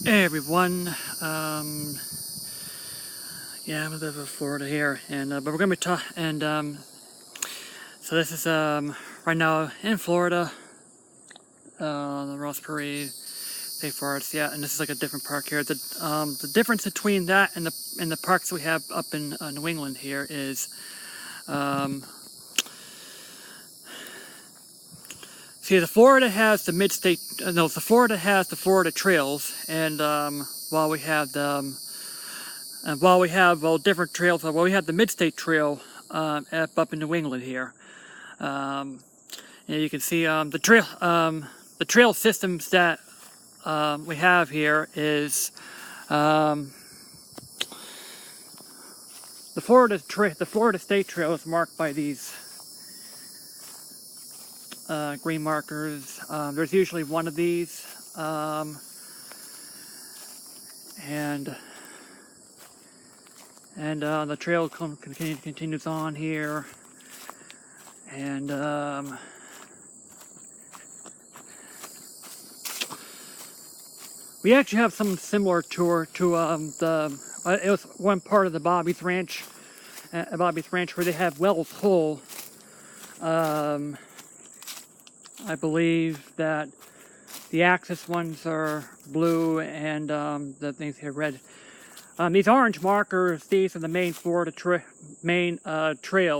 Hey everyone, yeah, I'm in Florida here, and but we're gonna be talking, and so this is right now in Florida, the Prairie State Forest, yeah, and this is like a different park here. The difference between that and the parks we have up in New England here is, see, the Florida has the MidState, no, the Florida has the Florida trails, and while we have the different trails. Well, we have the MidState Trail up in New England here. And you can see the trail systems that we have here is the Florida State Trail is marked by these green markers. There's usually one of these, and the trail continues on here, and we actually have something similar to it was one part of the Bobby's Ranch, where they have Wells Hole. I believe that the axis ones are blue and the things here red. These orange markers, these are the main Florida trail,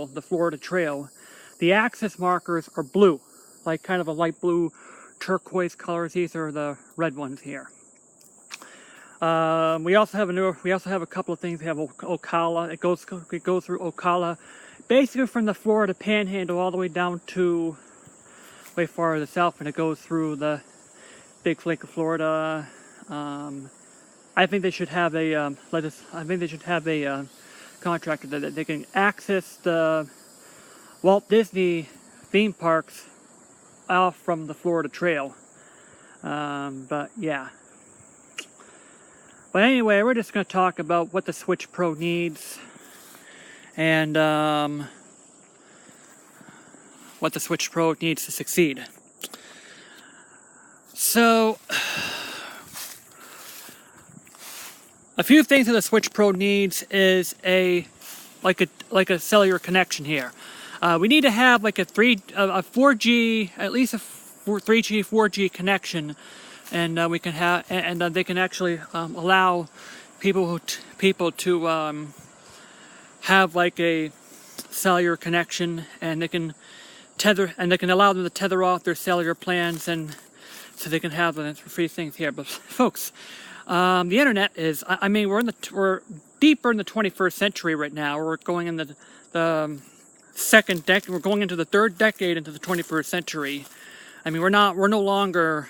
the Florida Trail. The axis markers are blue, like kind of a light blue turquoise colors. These are the red ones here. We also have a couple of things. We have Ocala. It goes through Ocala, basically from the Florida Panhandle all the way down to way far to the south, and it goes through the Big Flake of Florida. I think they should have a contractor that they can access the Walt Disney theme parks off from the Florida Trail. But yeah. But anyway, we're just going to talk about what the Switch Pro needs, and what the Switch Pro needs to succeed. So, a few things that the Switch Pro needs is a cellular connection here. We need to have like a 4G, at least a 3G, 4G connection, and we can have, and they can actually allow people to have like a cellular connection, and they can allow them to tether off their cellular plans, and so they can have the free things here. But folks, the internet is, we're deeper in the 21st century right now. We're going in the second decade. We're going into the third decade into the 21st century. I mean, we're no longer,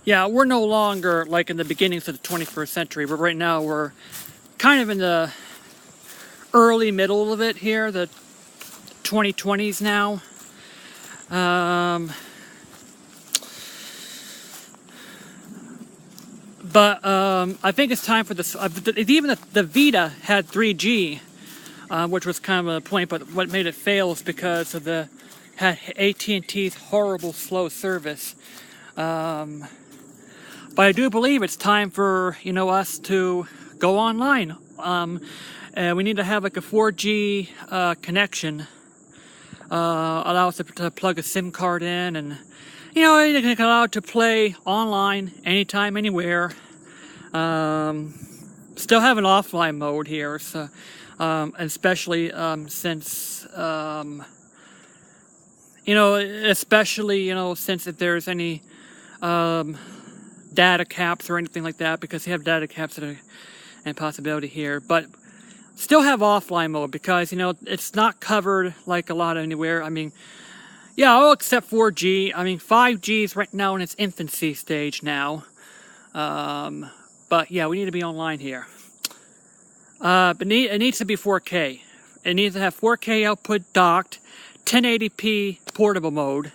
we're no longer like in the beginnings of the 21st century, but right now we're kind of in the early middle of it here, the 2020s now. But I think it's time for this. Even the Vita had 3G, which was kind of a point. But what made it fail is because of had AT&T's horrible slow service. But I do believe it's time for us to go online. And we need to have like a 4G connection. Allow us to plug a SIM card in, and it can allow it to play online anytime, anywhere. Still have an offline mode here, so especially since since if there's any data caps or anything like that, because you have data caps that are a possibility here, but still have offline mode because it's not covered like a lot of anywhere. I mean, yeah, I'll accept 4G. I mean, 5G is right now in its infancy stage now. But yeah, we need to be online here. But it needs to be 4K. It needs to have 4K output docked, 1080p portable mode.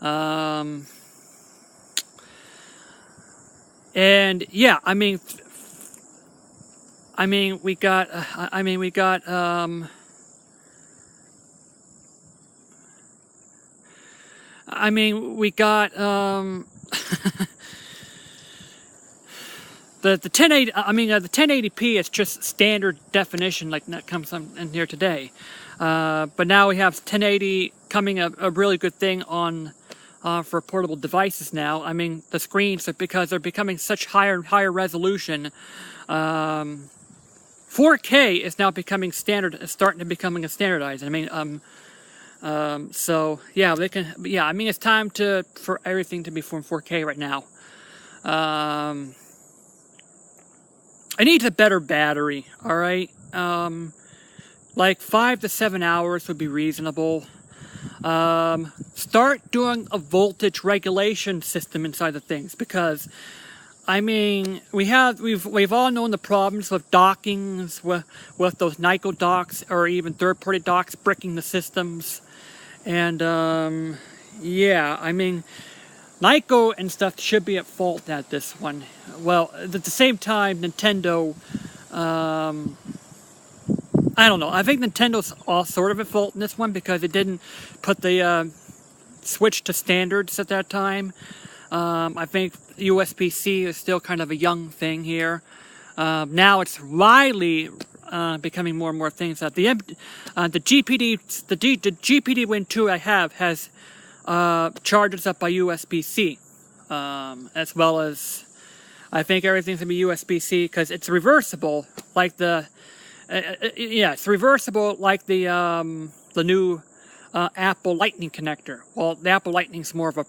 And yeah, we got I mean, we got the 1080. I mean, the 1080p is just standard definition, like that comes in here today. But now we have 1080 coming a really good thing on for portable devices now. I mean, the screens, because they're becoming such higher and higher resolution. 4K is now becoming standard. It's starting to becoming a standardized. I mean, so yeah, they can. Yeah, I mean, it's time for everything to be from 4K right now. It needs a better battery. All right, like 5 to 7 hours would be reasonable. Start doing a voltage regulation system inside the things, because I mean, we've all known the problems with dockings, with those Nyko docks or even third-party docks bricking the systems. And yeah, I mean, Nyko and stuff should be at fault at this one. Well, at the same time, Nintendo, I don't know. I think Nintendo's all sort of at fault in this one, because it didn't put the switch to standards at that time. I think USB-C is still kind of a young thing here. Now it's widely becoming more and more things. The GPD Win 2 I have has charges up by USB-C, as well as I think everything's gonna be USB-C, because it's reversible, like the it's reversible like the new Apple Lightning connector. Well, the Apple Lightning's more of a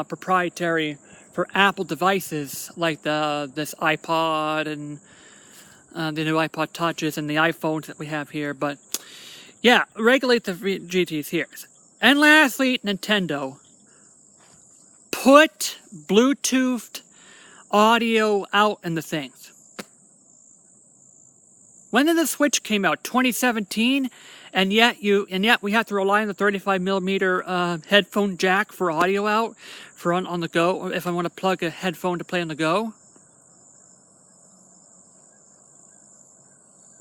proprietary for Apple devices, like this iPod and the new iPod Touches and the iPhones that we have here. But yeah, regulate the GTs here. And lastly, Nintendo, put Bluetooth audio out in the things. When did the Switch came out? 2017, and yet we have to rely on the 35mm headphone jack for audio out for on the go. Or if I want to plug a headphone to play on the go.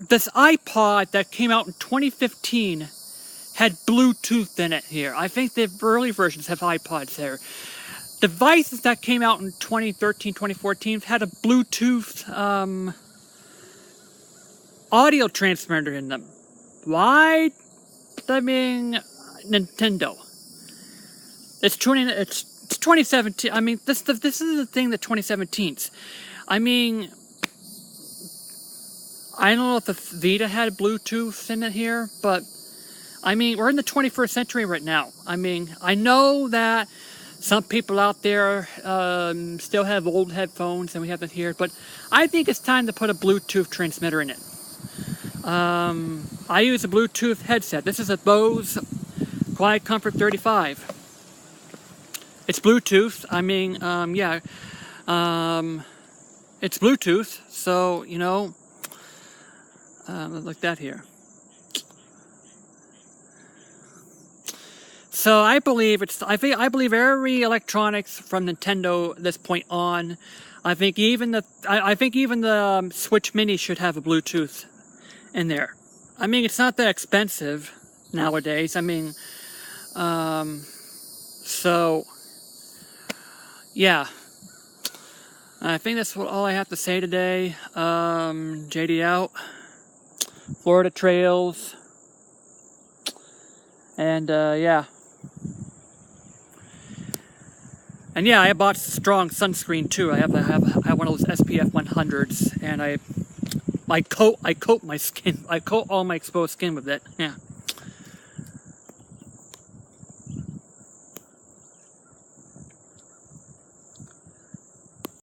This iPod that came out in 2015 had Bluetooth in it here. I think the early versions have iPods there. Devices that came out in 2013, 2014 had a Bluetooth audio transmitter in them. Why? I mean, Nintendo. It's 2017. I mean, this is the thing that 2017's. I mean, I don't know if the Vita had Bluetooth in it here, but I mean, we're in the 21st century right now. I mean, I know that some people out there still have old headphones and we have it here, but I think it's time to put a Bluetooth transmitter in it. I use a Bluetooth headset. This is a Bose Quiet Comfort 35. It's Bluetooth. I mean, yeah, it's Bluetooth. So, you know, like that here. So I believe I believe every electronics from Nintendo at this point on. I think even the Switch Mini should have a Bluetooth in there. I mean, it's not that expensive nowadays. I mean, so yeah. I think that's all I have to say today. JD out. Florida trails. And yeah. And yeah, I bought strong sunscreen too. I have one of those SPF 100s, and I coat my skin. I coat all my exposed skin with it. Yeah.